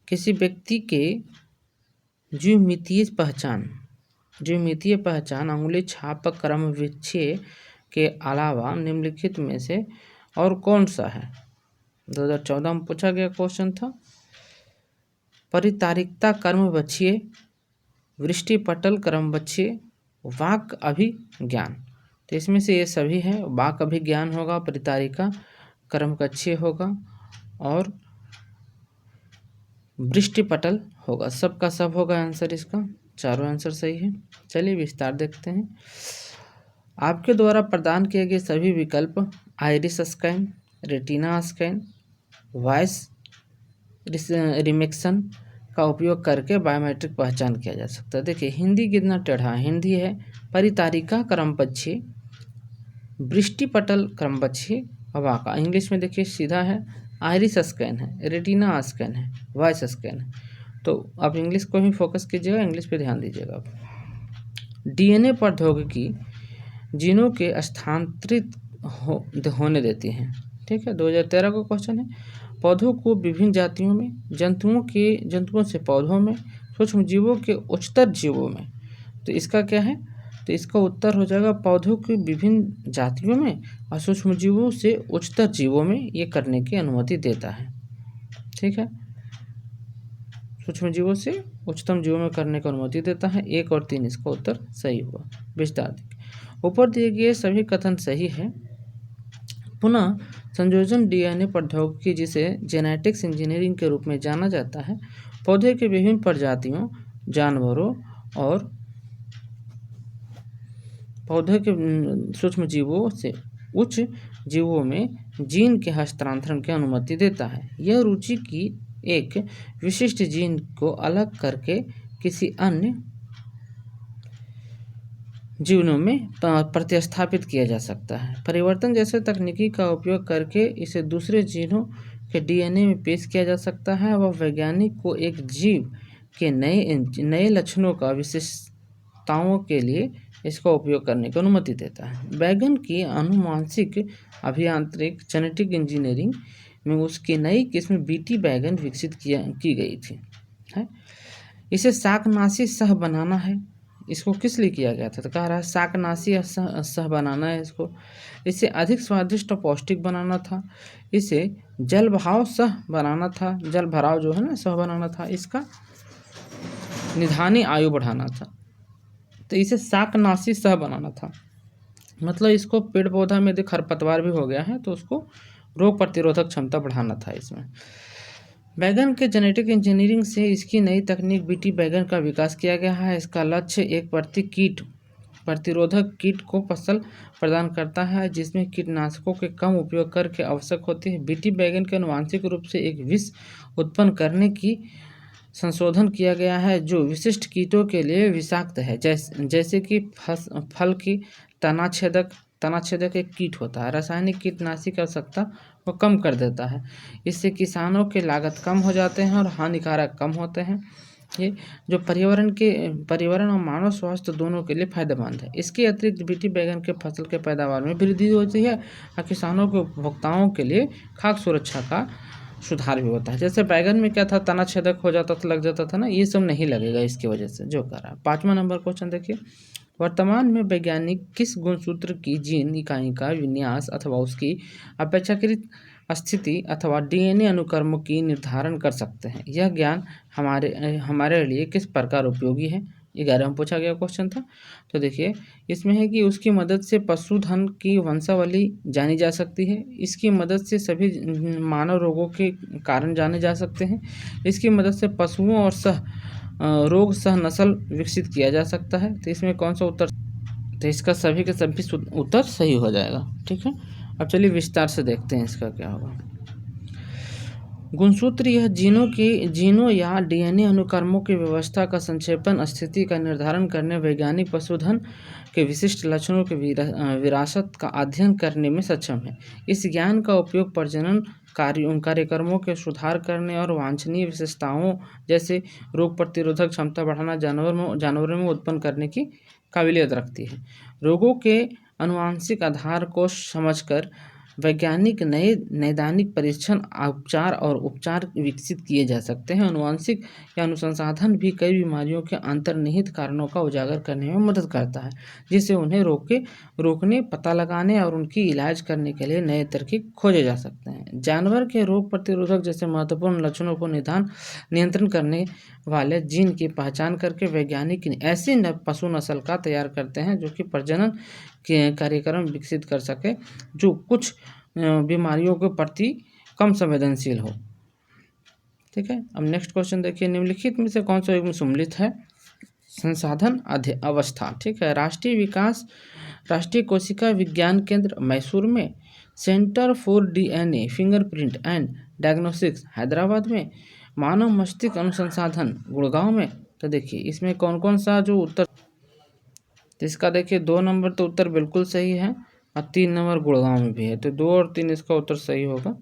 किसी व्यक्ति के ज्यामितीय पहचान अंगुली छाप क्रम विच्छेद के अलावा निम्नलिखित में से और कौन सा है? 2014 में पूछा गया क्वेश्चन था। परितारिकता कर्मवच्छीय, वृष्टिपटल क्रमवच्छीय, वाक अभिज्ञान। तो इसमें से ये सभी है। वाक अभिज्ञान होगा, परितारिका कर्मवच्छीय होगा और वृष्टिपटल होगा। सबका सब होगा आंसर इसका, चारों आंसर सही है। चलिए विस्तार देखते हैं। आपके द्वारा प्रदान किए गए सभी विकल्प iris scan, retina scan, voice recognition का उपयोग करके बायोमेट्रिक पहचान किया जा सकता है। देखिए हिंदी कितना टेढ़ा है। हिंदी है परितारिका क्रमवच्छीय, वृष्टिपटल क्रमवच्छीय, वाका। इंग्लिश में देखिए सीधा है, आइरिस स्कैन है, रेटिना स्कैन है, वॉइस स्कैन है। तो आप इंग्लिश को ही फोकस कीजिएगा, इंग्लिश पे ध्यान दीजिएगा आप। डीएनए प्रौद्योगिकी जीनों के स्थानांतरित होने देती हैं। ठीक है, 2013 का क्वेश्चन है। पौधों को विभिन्न जातियों में, जंतुओं से पौधों में, सूक्ष्म जीवों के उच्चतर जीवों में। तो इसका क्या है? तो इसका उत्तर हो जाएगा पौधों की विभिन्न जातियों में और सूक्ष्म जीवों से उच्चतर जीवों में ये करने की अनुमति देता है। ठीक है, सूक्ष्म जीवों से उच्चतम जीवों में करने की अनुमति देता है। 1 और 3 इसका उत्तर सही हुआ। विस्तार ऊपर दिए गए सभी कथन सही है। पुनः संयोजन डीएनए प्रौद्योगिकी, जिसे जेनेटिक्स इंजीनियरिंग के रूप में जाना जाता है, पौधे के विभिन्न प्रजातियों, जानवरों और पौधे के सूक्ष्म जीवों से उच्च जीवों में जीन के हस्तांतरण की अनुमति देता है। यह रुचि की एक विशिष्ट जीन को अलग करके किसी अन्य जीवों में प्रतिस्थापित किया जा सकता है। परिवर्तन जैसे तकनीकी का उपयोग करके इसे दूसरे जीनों के डीएनए में पेश किया जा सकता है। वह वैज्ञानिक को एक जीव के नए लक्षणों का विशेषताओं के लिए इसका उपयोग करने की अनुमति देता है। बैगन की आनुवांशिक अभियांत्रिक जेनेटिक इंजीनियरिंग में उसकी नई किस्म बीटी बैगन विकसित की गई थी। है इसे शाकनाशी सह बनाना है। इसको किस लिए किया गया था? तो कह रहा है शाकनाशी सह बनाना है इसको। इसे अधिक स्वादिष्ट और पौष्टिक बनाना था। इसे जल भराव सह बनाना था। जल भराव जो है ना सह बनाना था। इसका निधानी आयु बढ़ाना था। तो इसे शाकनाशी सह बनाना था, मतलब इसको पेड़ पौधा में खरपतवार भी हो गया है तो उसको रोग प्रतिरोधक क्षमता बढ़ाना था। इसमें बैगन के जेनेटिक इंजीनियरिंग से इसकी नई तकनीक बीटी बैगन का विकास किया गया है। इसका लक्ष्य एक प्रतिरोधक कीट को फसल प्रदान करता है, जिसमें कीटनाशकों के कम उपयोग करके आवश्यक होती है। बीटी बैगन के आनुवांशिक रूप से एक विष उत्पन्न करने की संशोधन किया गया है जो विशिष्ट कीटों के लिए विषाक्त है, जैसे कि फल की तनाछेदक एक कीट होता है। रासायनिक कीटनाशी की आवश्यकता को कम कर देता है। इससे किसानों के लागत कम हो जाते हैं और हानिकारक कम होते हैं। ये जो पर्यावरण और मानव स्वास्थ्य दोनों के लिए फायदेमंद है। इसके अतिरिक्त बीटी बैगन के फसल के पैदावार में वृद्धि होती है और किसानों के उपभोक्ताओं के लिए खाद्य सुरक्षा का सुधार भी होता है। जैसे बैगन में क्या था, तना छेदक हो जाता था, लग जाता था ना, ये सब नहीं लगेगा इसकी वजह से जो कर रहा है। 5वां नंबर क्वेश्चन देखिए। वर्तमान में वैज्ञानिक किस गुणसूत्र की जीन इकाई का विन्यास अथवा उसकी अपेक्षाकृत स्थिति अथवा डीएनए अनुक्रमों की निर्धारण कर सकते हैं? यह ज्ञान हमारे लिए किस प्रकार उपयोगी है? 11वां पूछा गया क्वेश्चन था। तो देखिए इसमें है कि उसकी मदद से पशुधन की वंशावली जानी जा सकती है। इसकी मदद से सभी मानव रोगों के कारण जाने जा सकते हैं। इसकी मदद से पशुओं और रोग सह नस्ल विकसित किया जा सकता है। तो इसमें कौन सा उत्तर? तो इसका सभी के सभी उत्तर सही हो जाएगा। ठीक है, अब चलिए विस्तार से देखते हैं इसका क्या होगा। गुणसूत्र यह जीनों या डीएनए अनुक्रमों की व्यवस्था का संक्षेपण, स्थिति का निर्धारण करने, वैज्ञानिक पशुधन के विशिष्ट लक्षणों के विरासत का अध्ययन करने में सक्षम है। इस ज्ञान का उपयोग प्रजनन कार्यक्रमों के सुधार करने और वांछनीय विशेषताओं जैसे रोग प्रतिरोधक क्षमता बढ़ाना जानवरों में उत्पन्न करने की काबिलियत रखती है। रोगों के आनुवंशिक आधार को समझकर वैज्ञानिक नए नैदानिक परीक्षण उपचार विकसित किए जा सकते हैं। आनुवंशिक या अनुसंधान भी कई बीमारियों के अंतर्निहित कारणों का उजागर करने में मदद करता है, जिससे उन्हें रोकने, पता लगाने और उनकी इलाज करने के लिए नए तरीके खोजे जा सकते हैं। जानवर के रोग प्रतिरोधक जैसे महत्वपूर्ण लक्षणों को नियंत्रण करने वाले जीन की पहचान करके वैज्ञानिक ऐसी पशु नस्ल का तैयार करते हैं जो कि प्रजनन के कार्यक्रम विकसित कर सके, जो कुछ बीमारियों के प्रति कम संवेदनशील हो। ठीक है, अब नेक्स्ट क्वेश्चन देखिए, निम्नलिखित में से कौन सा युग्म सम्मिलित है? संसाधन अवस्था। ठीक है, राष्ट्रीय कोशिका विज्ञान केंद्र मैसूर में, centre for DNA fingerprint and diagnostics Hyderabad में, मानव मस्तिष्क अनुसंधान गुड़गांव में। तो देखिए इसमें कौन कौन सा जो उत्तर, तो इसका देखिए 2 नंबर तो उत्तर बिल्कुल सही है और 3 नंबर गुड़गांव में भी है, तो 2 और 3 इसका उत्तर सही होगा।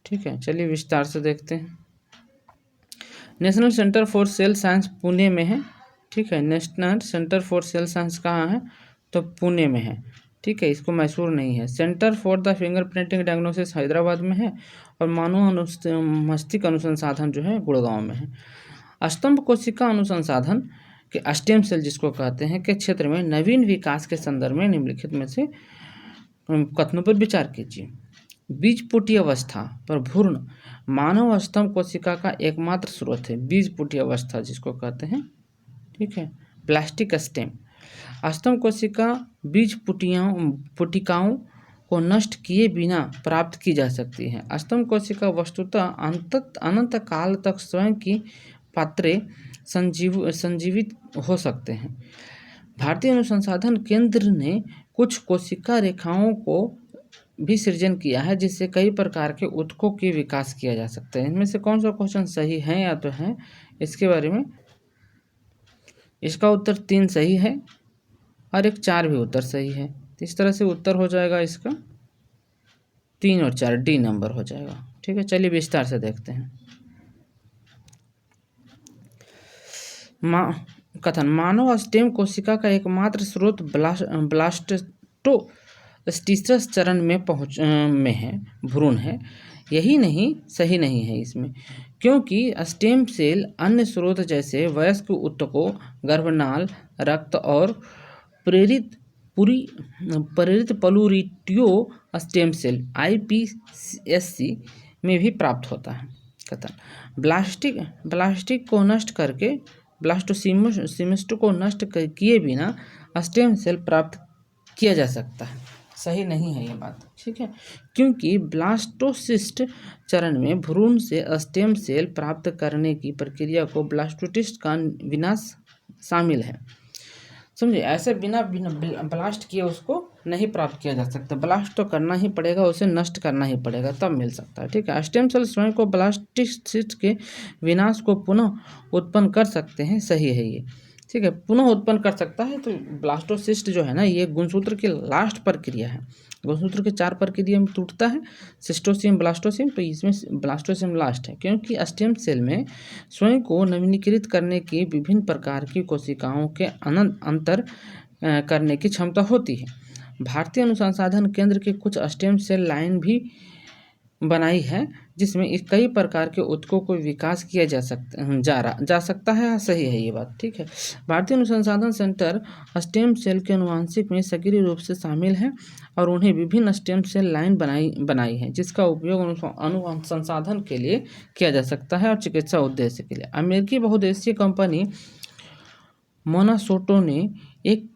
ठीक है, चलिए विस्तार से देखते हैं। National centre for sale science Pune में है। ठीक है, national centre for sale science कहाँ है? तो पुणे में है। ठीक है, इसको मैसूर नहीं है। Centre for the fingerprinting diagnosis Hyderabad में है और मानव मस्तिष्क अनुसंधान जो है गुड़गांव में है। स्तंभ कोशिका अनुसंधान के स्टेम सेल जिसको कहते हैं के क्षेत्र में नवीन विकास के संदर्भ में निम्नलिखित में से कथनों पर विचार कीजिए। बीजपुटी अवस्था पर भ्रूण मानव स्तंभ कोशिका का एकमात्र स्रोत है। बीजपुटी अवस्था जिसको कहते हैं, ठीक है, प्लास्टिक स्टेम। स्तंभ कोशिका बीज पुटिकाओं को नष्ट किए बिना प्राप्त की जा सकती है। स्तंभ कोशिका वस्तुतः अनंत काल तक स्वयं की पात्रे संजीवित हो सकते हैं। भारतीय अनुसंधान केंद्र ने कुछ कोशिका रेखाओं को भी सृजन किया है जिससे कई प्रकार के ऊतकों के विकास किया जा सकता है। इनमें से कौन सा क्वेश्चन सही है या तो है इसके बारे में? इसका उत्तर 3 सही है और एक 4 भी उत्तर सही है। तो इस तरह से उत्तर हो जाएगा इसका 3 और 4 डी नंबर हो जाएगा। ठीक है, चलिए विस्तार से देखते हैं। कथन, मानव स्टेम कोशिका का एकमात्र स्रोत ब्लास्टोसिस्टिस चरण में है, भ्रूण है। यही नहीं, सही नहीं है इसमें, क्योंकि स्टेम सेल अन्य स्रोत जैसे वयस्क ऊतकों, गर्भनाल, रक्त और प्रेरित प्लूरिटियो स्टेम सेल iPSC में भी प्राप्त होता है। कथन, ब्लास्टिक को नष्ट करके ब्लास्टोसिस्ट को नष्ट किए बिना स्टेम सेल प्राप्त किया जा सकता है। सही नहीं है ये बात। ठीक है, क्योंकि ब्लास्टोसिस्ट चरण में भ्रूण से स्टेम सेल प्राप्त करने की प्रक्रिया को ब्लास्टोसिस्ट का विनाश शामिल है। समझिए, ऐसे बिना ब्लास्ट किए उसको नहीं प्राप्त किया जा सकता। ब्लास्ट तो करना ही पड़ेगा, उसे नष्ट करना ही पड़ेगा, तब मिल सकता है। ठीक है, स्टेम सेल स्वयं को ब्लास्टोसिस्ट के विनाश को पुनः उत्पन्न कर सकते हैं। सही है ये। ठीक है, पुनः उत्पन्न कर सकता है। तो ब्लास्टोसिस्ट जो है ना, ये गुणसूत्र की लास्ट प्रक्रिया है। गुणसूत्र के 4 प्रक्रिया में टूटता है, सिस्टोसिम, ब्लास्टोसिम। तो इसमें ब्लास्टोसिम लास्ट है, क्योंकि स्टेम सेल में स्वयं को नवीनीकृत करने की विभिन्न प्रकार की कोशिकाओं के अंतर करने की क्षमता होती है। भारतीय अनुसंधान केंद्र के कुछ स्टेम सेल लाइन भी बनाई है जिसमें कई प्रकार के ऊतकों को विकास किया जा सकता है। सही है ये बात। ठीक है, भारतीय अनुसंधान सेंटर स्टेम सेल के अनुवांशिक में सक्रिय रूप से शामिल है और उन्हें विभिन्न स्टेम सेल लाइन बनाई है जिसका उपयोग अनुसंधान के लिए किया जा सकता है और चिकित्सा उद्देश्य के लिए। अमेरिकी बहुउद्देशीय कंपनी मोनासोटो ने एक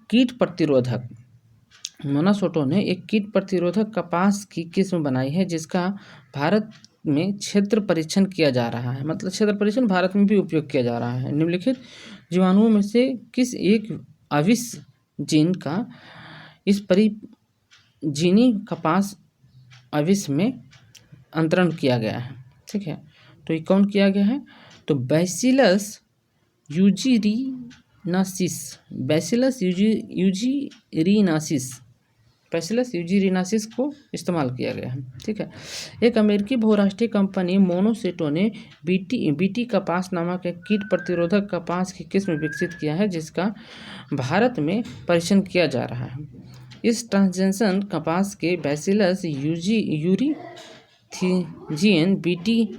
कीट प्रतिरोधक कपास की किस्म बनाई है जिसका भारत में क्षेत्र परीक्षण किया जा रहा है। मतलब क्षेत्र परीक्षण भारत में भी उपयोग किया जा रहा है। निम्नलिखित जीवाणुओं में से किस एक अविश जीन का इस परिजीनी कपास अविश में अंतरण किया गया है? ठीक है, तो ये कौन किया गया है? तो बैसिलस यूजीरिनासिस को इस्तेमाल किया गया है। ठीक है, एक अमेरिकी बहुराष्ट्रीय कंपनी मोनोसेटो ने बीटी कपास नामक एक कीट प्रतिरोधक कपास की किस्म विकसित किया है जिसका भारत में परीक्षण किया जा रहा है। इस ट्रांसजेशन कपास के बैसिलस यूरिथीजियन बीटी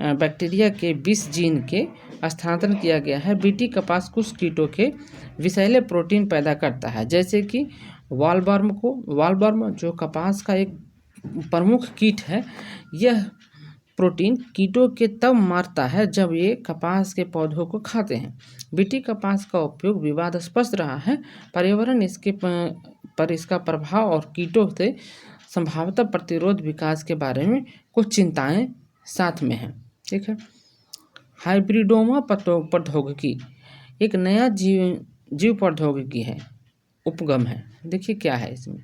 बैक्टीरिया के 20 जीन के स्थानांतरण किया गया है। बीटी कपास कुछ कीटों के विषैले प्रोटीन पैदा करता है, जैसे कि वालवर्म जो कपास का एक प्रमुख कीट है। यह प्रोटीन कीटों के तब मारता है जब ये कपास के पौधों को खाते हैं। बीटी कपास का उपयोग विवादास्पद रहा है। पर्यावरण पर इसका प्रभाव और कीटों से संभावित प्रतिरोध विकास के बारे में कुछ चिंताएं साथ में हैं। ठीक है। हाइब्रिडोमा प्रौद्योगिकी एक नया जीव प्रौद्योगिकी है, उपगम है। देखिए क्या है इसमें,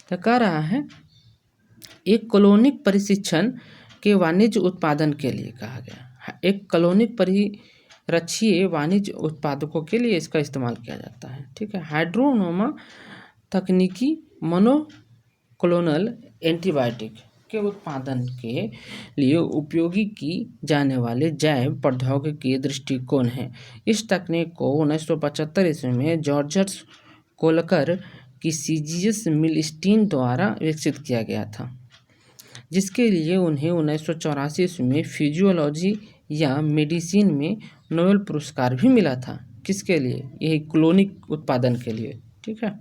तो कह रहा है एक कॉलोनिक परिशिक्षण के वाणिज्य उत्पादन के लिए कहा गया। एक कॉलोनिक परिरक्षीय वाणिज्य उत्पादकों के लिए इसका इस्तेमाल किया जाता है। ठीक है। हाइड्रोनोमा तकनीकी मोनोक्लोनल एंटीबायोटिक के उत्पादन के लिए उपयोगी की जाने वाले जैव प्रौद्योगिकी दृष्टिकोण है। इस तकनीक को 1975 ईस्वी में जॉर्ज कोलकर की सीजियस मिलस्टीन द्वारा विकसित किया गया था, जिसके लिए उन्हें 1984 ईस्वी में फिजियोलॉजी या मेडिसिन में नोबेल पुरस्कार भी मिला था। किसके लिए? यही क्लोनिक उत्पादन के लिए। ठीक है।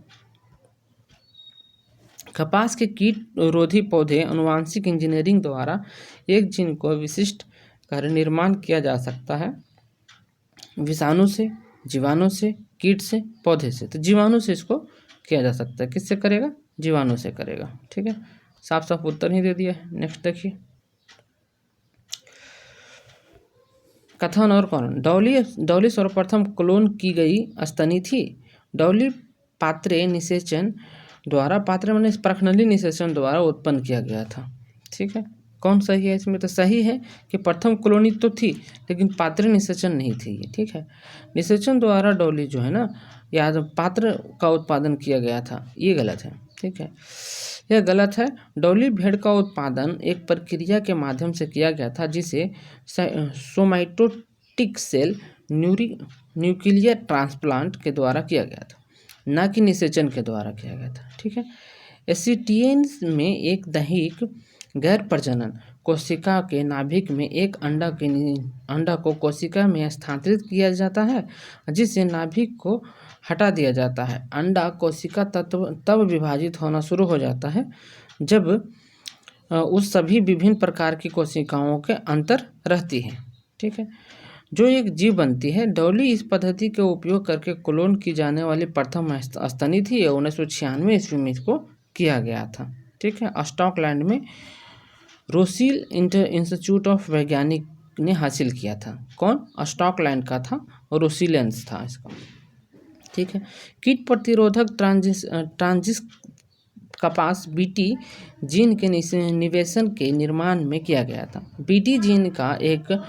कपास के कीट रोधी पौधे आनुवांशिक इंजीनियरिंग द्वारा एक जीन को विशिष्ट कर निर्माण किया जा सकता है, विषाणु से, जीवाणु से, कीट से, पौधे से। तो जीवाणु से इसको किया जा सकता है। किससे करेगा? जीवाणु से करेगा। ठीक है। साफ साफ उत्तर ही दे दिया है। नेक्स्ट देखिए, कथन और कौन। डॉली सर्वप्रथम क्लोन की गई स्तनी थी। डॉली पात्रे निषेचन द्वारा, पात्रे मैंने प्रखनली निषेचन द्वारा उत्पन्न किया गया था। ठीक है। कौन सही है इसमें? तो सही है कि प्रथम कॉलोनी तो थी, लेकिन पात्र निषेचन नहीं थी ये। ठीक है। निषेचन द्वारा डॉली जो है ना, याद पात्र का उत्पादन किया गया था, ये गलत है। ठीक है, यह गलत है। डॉली भेड़ का उत्पादन एक प्रक्रिया के माध्यम से किया गया था, जिसे सोमाइटोटिक सेल न्यूक्लियर ट्रांसप्लांट के द्वारा किया गया था, न कि निषेचन के द्वारा किया गया था। ठीक है। एसिटियंस में एक दैहिक गैर प्रजनन कोशिका के नाभिक में एक अंडा को कोशिका में स्थानांतरित किया जाता है, जिससे नाभिक को हटा दिया जाता है। अंडा कोशिका तब विभाजित होना शुरू हो जाता है जब उस सभी विभिन्न प्रकार की कोशिकाओं के अंतर रहती है। ठीक है, जो एक जीव बनती है। डॉली इस पद्धति के उपयोग करके क्लोन की जाने वाली प्रथम स्तनी थी। 1996 ईस्वी में इसको किया गया था। ठीक है। स्कॉटलैंड में रोसील इंस्टीट्यूट ऑफ वैज्ञानिक ने हासिल किया था। कौन? स्कॉटलैंड का था और रोसिलेंस था इसका। ठीक है। कीट प्रतिरोधक ट्रांजिस कपास बीटी जीन के निवेशन के निर्माण में किया गया था। बीटी जीन का एक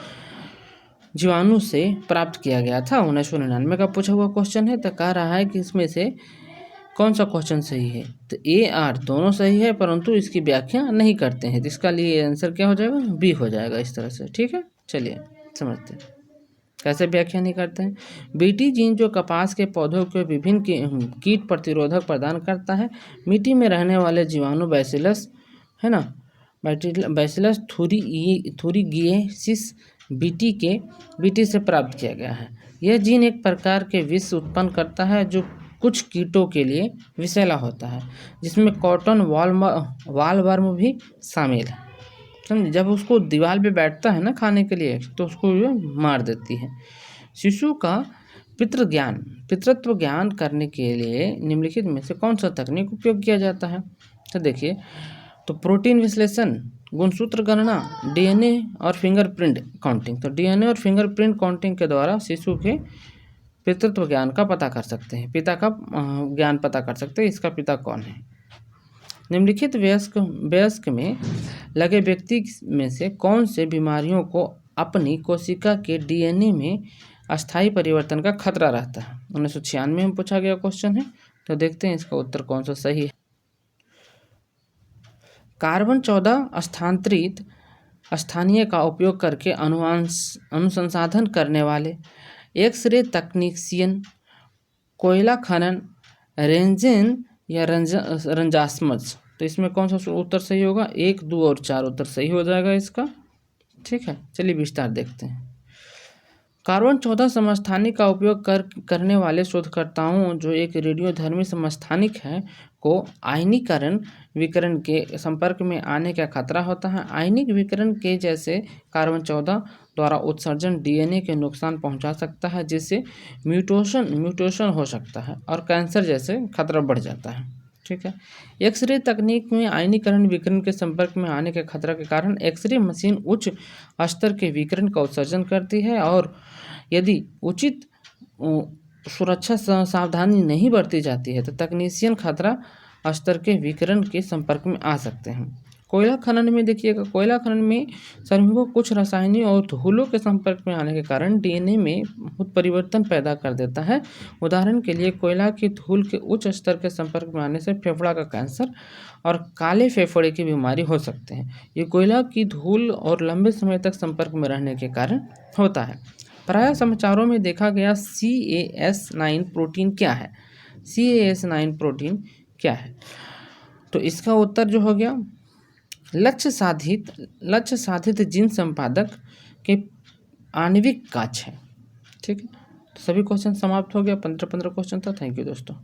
जीवाणु से प्राप्त किया गया था। 1999 का पूछा हुआ क्वेश्चन है। तो कह रहा है कि इसमें से कौन सा क्वेश्चन सही है? तो ए आर दोनों सही है, परंतु इसकी व्याख्या नहीं करते हैं। तो इसका लिए आंसर क्या हो जाएगा? बी हो जाएगा इस तरह से। ठीक है, चलिए समझते हैं कैसे व्याख्या नहीं करते हैं। बीटी जीन जो कपास के पौधों के विभिन्न कीट प्रतिरोधक प्रदान करता है। मिट्टी में रहने वाले जीवाणु बैसिलस है ना, बैसिलस थूरिगिएसिस बीटी से प्राप्त किया गया है। यह जीन एक प्रकार के विष उत्पन्न करता है जो कुछ कीटों के लिए विषैला होता है, जिसमें कॉटन वालवर्म भी शामिल है। समझे? जब उसको दीवार पे बैठता है ना खाने के लिए, तो उसको ये मार देती है। शिशु का पितृत्व ज्ञान करने के लिए निम्नलिखित में से कौन सा तकनीक उपयोग किया जाता है? तो देखिए, तो प्रोटीन विश्लेषण, गुणसूत्र गणना, डीएनए और फिंगरप्रिंट काउंटिंग। तो डीएनए और फिंगरप्रिंट काउंटिंग के द्वारा शिशु के पितृत्व ज्ञान का पता कर सकते हैं, पिता का ज्ञान पता कर सकते हैं, इसका पिता कौन है। निम्नलिखित वयस्क में लगे व्यक्ति में से कौन से बीमारियों को अपनी कोशिका के डीएनए में अस्थायी परिवर्तन का खतरा रहता है? 1996 में पूछा गया क्वेश्चन है। तो देखते हैं इसका उत्तर कौन सा सही है। कार्बन 14 स्थानांतरित स्थानीय का उपयोग करके अनुसंधान करने वाले एक्स-रे तकनीशियन, कोयला खनन, रेंजन या रंजास्मज। तो इसमें कौन सा उत्तर सही होगा? 1, 2 और 4 उत्तर सही हो जाएगा इसका। ठीक है, चलिए विस्तार देखते हैं। कार्बन 14 समस्थानिक का उपयोग करने वाले शोधकर्ताओं जो एक रेडियोधर्मी समस्थानिक है को आयनीकरण विकिरण के संपर्क में आने का खतरा होता है। आयनिक विकिरण के जैसे कार्बन 14 द्वारा उत्सर्जन डीएनए के नुकसान पहुंचा सकता है, जिससे म्यूटेशन हो सकता है और कैंसर जैसे खतरा बढ़ जाता है। ठीक है, एक्सरे तकनीक में आयनीकरण विकिरण के संपर्क में आने के खतरा के कारण एक्सरे मशीन उच्च स्तर के विकिरण का उत्सर्जन करती है और यदि उचित सुरक्षा सावधानी नहीं बरती जाती है तो तकनीशियन खतरा स्तर के विकिरण के संपर्क में आ सकते हैं। कोयला खनन में देखिएगा, कोयला खनन में श्रमिकों कुछ रासायनिक और धूलों के संपर्क में आने के कारण डीएनए में उत्परिवर्तन पैदा कर देता है। उदाहरण के लिए कोयला की धूल के उच्च स्तर के संपर्क में आने से फेफड़ा का कैंसर और काले फेफड़े की बीमारी हो सकते हैं। ये कोयला की धूल और लंबे समय तक संपर्क में रहने के कारण होता है। प्रायः समाचारों में देखा गया CAS9 प्रोटीन क्या है? CAS9 प्रोटीन क्या है? तो इसका उत्तर जो हो गया लक्ष्य साधित जीन संपादक के आणविक काच है। ठीक है, तो सभी क्वेश्चन समाप्त हो गया। 15 क्वेश्चन था। थैंक यू दोस्तों।